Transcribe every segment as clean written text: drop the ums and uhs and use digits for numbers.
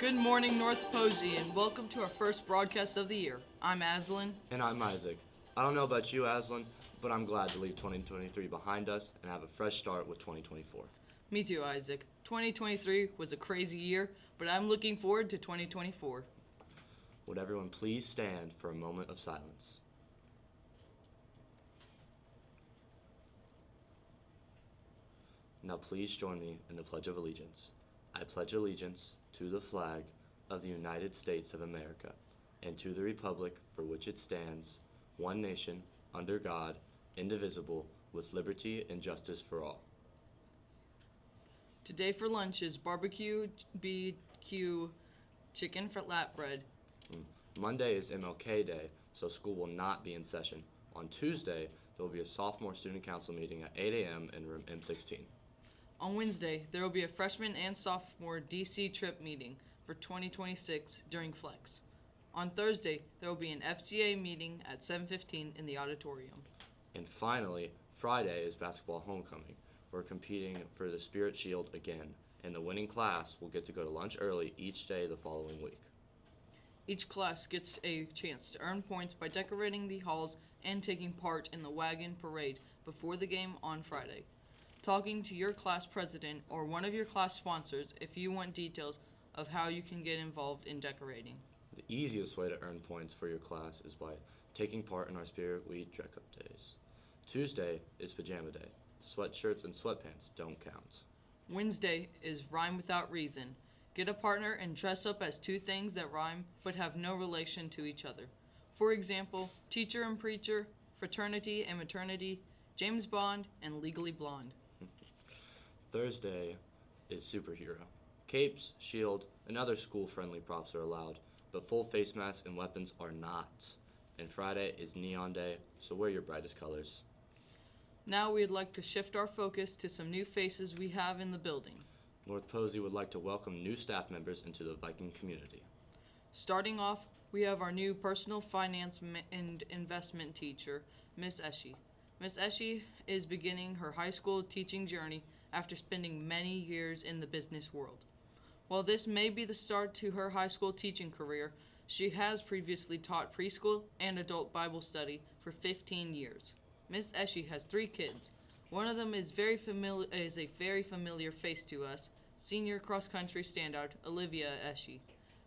Good morning, North Posey, and welcome to our first broadcast of the year. I'm Aslan. And I'm Isaac. I don't know about you, Aslan, but I'm glad to leave 2023 behind us and have a fresh start with 2024. Me too, Isaac. 2023 was a crazy year, but I'm looking forward to 2024. Would everyone please stand for a moment of silence? Now please join me in the Pledge of Allegiance. I pledge allegiance to the flag of the United States of America and to the republic for which it stands, one nation, under God, indivisible, with liberty and justice for all. Today for lunch is barbecue BQ chicken flatbread. Monday is MLK Day, so school will not be in session. On Tuesday, there will be a sophomore student council meeting at 8 a.m. in room M16. On Wednesday, there will be a freshman and sophomore DC trip meeting for 2026 during Flex. On Thursday, there will be an FCA meeting at 7:15 in the auditorium. And finally, Friday is basketball homecoming. We're competing for the Spirit Shield again, and the winning class will get to go to lunch early each day the following week. Each class gets a chance to earn points by decorating the halls and taking part in the wagon parade before the game on Friday. Talking to your class president or one of your class sponsors if you want details of how you can get involved in decorating. The easiest way to earn points for your class is by taking part in our Spirit Week dress-up days. Tuesday is Pajama Day. Sweatshirts and sweatpants don't count. Wednesday is Rhyme Without Reason. Get a partner and dress up as two things that rhyme but have no relation to each other. For example, Teacher and Preacher, Fraternity and Maternity, James Bond, and Legally Blonde. Thursday is Superhero. Capes, shield, and other school-friendly props are allowed, but full face masks and weapons are not. And Friday is Neon Day, so wear your brightest colors. Now we'd like to shift our focus to some new faces we have in the building. North Posey would like to welcome new staff members into the Viking community. Starting off, we have our new personal finance and investment teacher, Miss Eshe. Miss Eshe is beginning her high school teaching journey after spending many years in the business world. While this may be the start to her high school teaching career, she has previously taught preschool and adult Bible study for 15 years. Miss Eshe has 3 kids. One of them is a very familiar face to us, senior cross-country standout Olivia Eshe.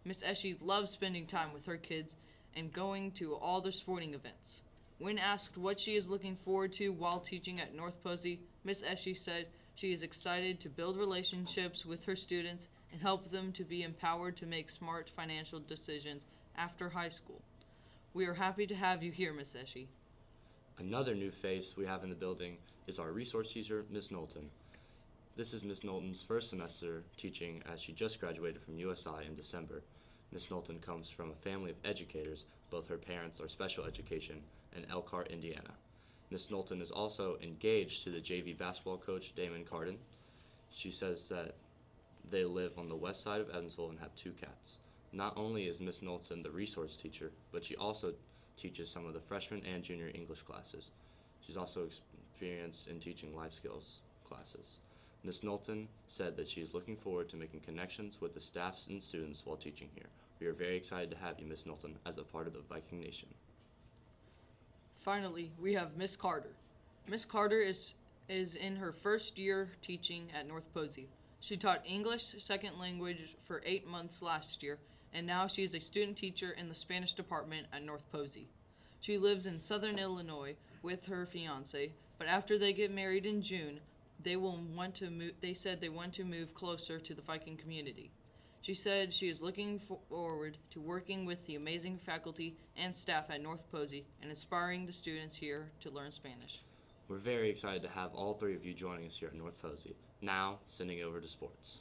Miss Eshe loves spending time with her kids and going to all their sporting events. When asked what she is looking forward to while teaching at North Posey, Miss Eshe said she is excited to build relationships with her students and help them to be empowered to make smart financial decisions after high school. We are happy to have you here, Miss Eshe. Another new face we have in the building is our resource teacher, Ms. Knowlton. This is Ms. Knowlton's first semester teaching as she just graduated from USI in December. Ms. Knowlton comes from a family of educators. Both her parents are special education in Elkhart, Indiana. Ms. Knowlton is also engaged to the JV basketball coach, Damon Carden. She says that they live on the west side of Evansville and have 2 cats. Not only is Ms. Knowlton the resource teacher, but she also teaches some of the freshman and junior English classes. She's also experienced in teaching life skills classes. Ms. Knowlton said that she is looking forward to making connections with the staffs and students while teaching here. We are very excited to have you, Ms. Knowlton, as a part of the Viking Nation. Finally, we have Miss Carter. Miss Carter is in her first year teaching at North Posey. She taught English second language for 8 months last year, and now she is a student teacher in the Spanish department at North Posey. She lives in Southern Illinois with her fiance, but after they get married in June, they said they want to move closer to the Viking community. She said she is looking forward to working with the amazing faculty and staff at North Posey and inspiring the students here to learn Spanish. We're very excited to have all 3 of you joining us here at North Posey. Now, sending over to sports.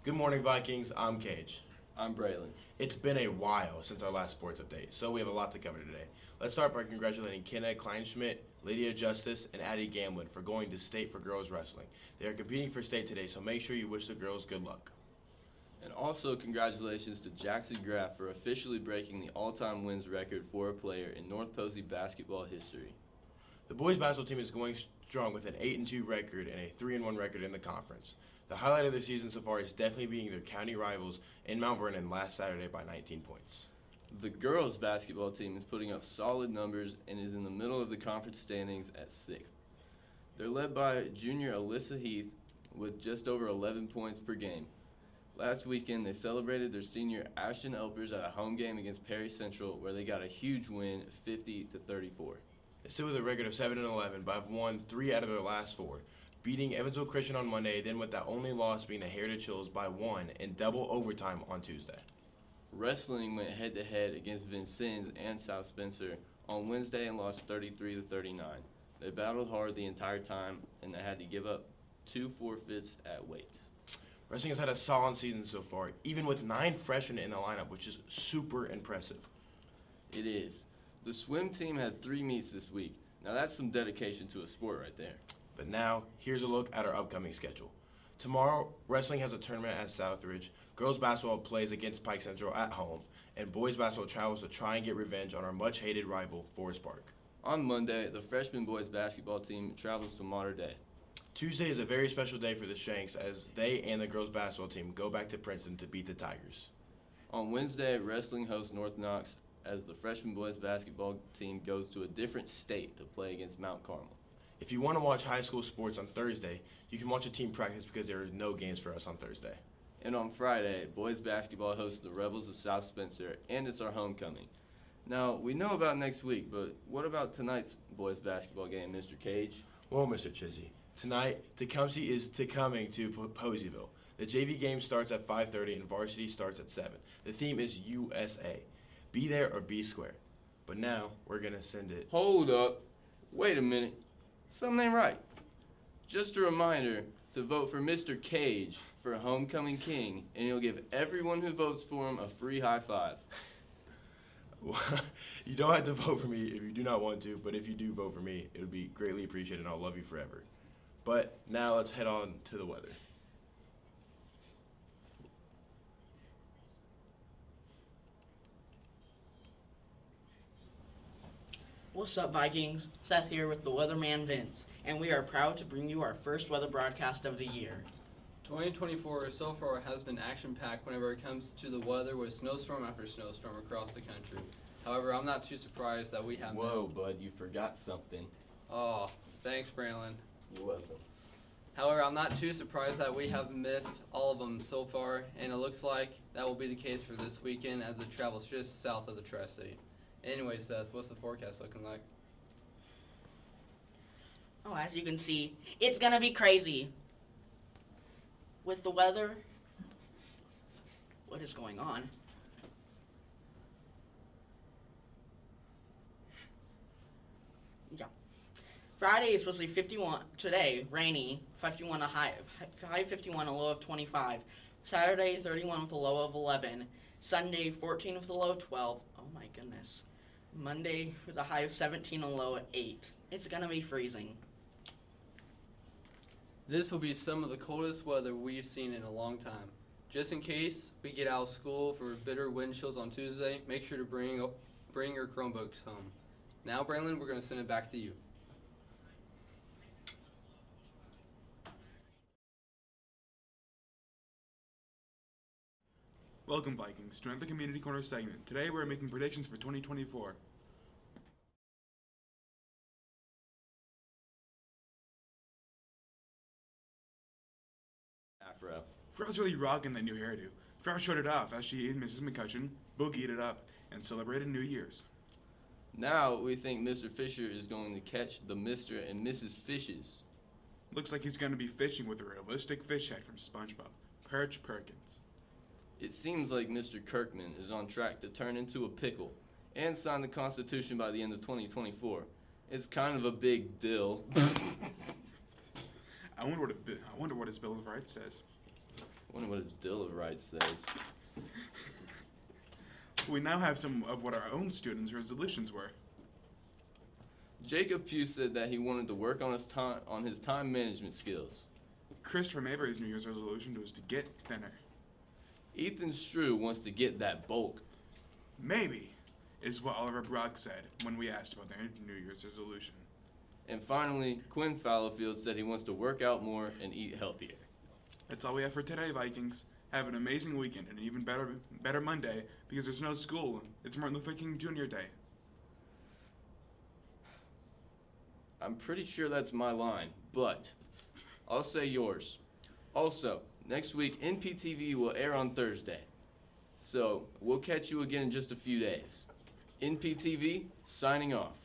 Good morning, Vikings. I'm Cage. I'm Braylon. It's been a while since our last sports update, so we have a lot to cover today. Let's start by congratulating Kenna Kleinschmidt, Lydia Justice, and Addie Gamlin for going to state for girls wrestling. They are competing for state today, so make sure you wish the girls good luck. And also congratulations to Jackson Graff for officially breaking the all-time wins record for a player in North Posey basketball history. The boys basketball team is going strong with an 8-2 record and a 3-1 record in the conference. The highlight of their season so far is definitely beating their county rivals in Mount Vernon last Saturday by 19 points. The girls basketball team is putting up solid numbers and is in the middle of the conference standings at 6th. They're led by junior Alyssa Heath with just over 11 points per game. Last weekend, they celebrated their senior Ashton Elpers at a home game against Perry Central, where they got a huge win, 50-34. They sit with a record of 7-11, but have won 3 out of their last 4, beating Evansville Christian on Monday, then with that only loss being the Heritage Hills by 1 in double overtime on Tuesday. Wrestling went head-to-head against Vincennes and South Spencer on Wednesday and lost 33-39. They battled hard the entire time, and they had to give up 2 forfeits at weights. Wrestling has had a solid season so far, even with 9 freshmen in the lineup, which is super impressive. It is. The swim team had 3 meets this week. Now that's some dedication to a sport right there. But now, here's a look at our upcoming schedule. Tomorrow, wrestling has a tournament at Southridge, girls basketball plays against Pike Central at home, and boys basketball travels to try and get revenge on our much-hated rival, Forest Park. On Monday, the freshman boys basketball team travels to Mater Dei. Tuesday is a very special day for the Shanks as they and the girls basketball team go back to Princeton to beat the Tigers. On Wednesday, wrestling hosts North Knox as the freshman boys basketball team goes to a different state to play against Mount Carmel. If you want to watch high school sports on Thursday, you can watch a team practice because there is no games for us on Thursday. And on Friday, boys basketball hosts the Rebels of South Spencer, and it's our homecoming. Now, we know about next week, but what about tonight's boys basketball game, Mr. Cage? Well, Mr. Chizzy, tonight, Tecumseh is coming to Poseyville. The JV game starts at 5:30 and varsity starts at 7. The theme is USA. Be there or be square. But now, we're going to send it. Hold up. Wait a minute. Something ain't right. Just a reminder to vote for Mr. Cage for Homecoming King, and he'll give everyone who votes for him a free high five. You don't have to vote for me if you do not want to, but if you do vote for me, it would be greatly appreciated and I'll love you forever. But now let's head on to the weather. What's up, Vikings? Seth here with the weatherman Vince, and we are proud to bring you our first weather broadcast of the year. 2024 so far has been action-packed whenever it comes to the weather, with snowstorm after snowstorm across the country. However, I'm not too surprised that we have Whoa, bud, you forgot something. Oh, thanks, Braylon. You're welcome. However, I'm not too surprised that we have missed all of them so far, and it looks like that will be the case for this weekend as it travels just south of the Tri-State. Anyway, Seth, what's the forecast looking like? Oh, as you can see, it's gonna be crazy. With the weather, what is going on? Yeah. Friday is supposed to be 51, today, rainy, 51 a high 51, a low of 25. Saturday, 31 with a low of 11. Sunday, 14 with a low of 12. Oh my goodness. Monday with a high of 17 and a low of 8. It's gonna be freezing. This will be some of the coldest weather we've seen in a long time. Just in case we get out of school for bitter wind chills on Tuesday, make sure to bring your Chromebooks home. Now, Braylon, we're going to send it back to you. Welcome, Vikings, to another Community Corner segment. Today we're making predictions for 2024. Afro. Farrell's really rocking that new hairdo. Farrell showed it off as she and Mrs. McCutcheon boogied it up and celebrated New Year's. Now we think Mr. Fisher is going to catch the Mr. and Mrs. Fishes. Looks like he's going to be fishing with a realistic fish head from SpongeBob, Perch Perkins. It seems like Mr. Kirkman is on track to turn into a pickle and sign the Constitution by the end of 2024. It's kind of a big deal. I wonder what his Bill of Rights says. I wonder what his Bill of Rights says. We now have some of what our own students' resolutions were. Jacob Pugh said that he wanted to work on his time management skills. Christopher Mayberry's New Year's resolution was to get thinner. Ethan Strew wants to get that bulk. Maybe, is what Oliver Brock said when we asked about their New Year's resolution. And finally, Quinn Fallowfield said he wants to work out more and eat healthier. That's all we have for today, Vikings. Have an amazing weekend and an even better Monday because there's no school. It's Martin Luther King Jr. Day. I'm pretty sure that's my line, but I'll say yours. Also, next week, NPTV will air on Thursday. So, we'll catch you again in just a few days. NPTV, signing off.